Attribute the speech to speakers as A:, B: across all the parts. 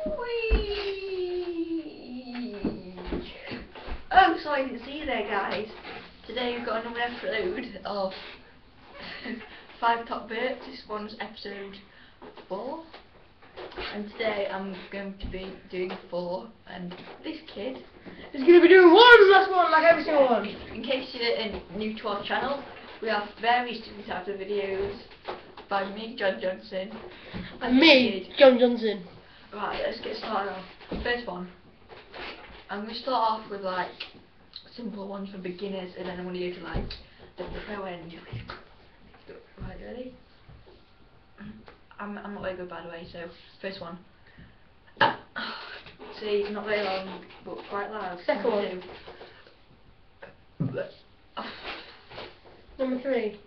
A: Oh, so I didn't see you there, guys. Today we've got another episode of 5 Top Burps. This one's episode 4. And today I'm going to be doing 4. And this kid
B: is going to be doing one last one, like every single one.
A: In case you're new to our channel, we have various different types of videos by me, John Johnson.
B: And me, John Johnson.
A: Right, let's get started off. First one. I'm going to start off with like simple ones for beginners, and then I'm going to go to like the pro end. Right, ready? I'm not very good, by the way, so first one. See, not very long, but quite loud.
B: Second one. Number 3.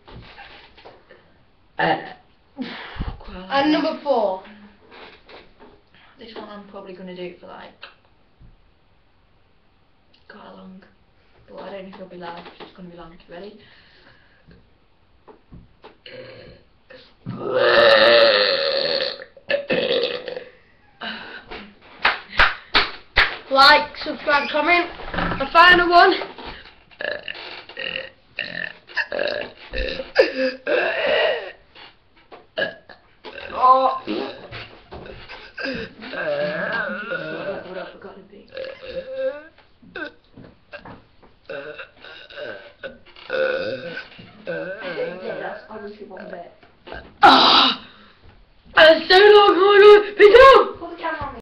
B: And number 4.
A: This one I'm probably going to do for like quite long, but I don't know if it'll be loud because it's going to be long. Ready?
B: Like, subscribe, comment. The final one.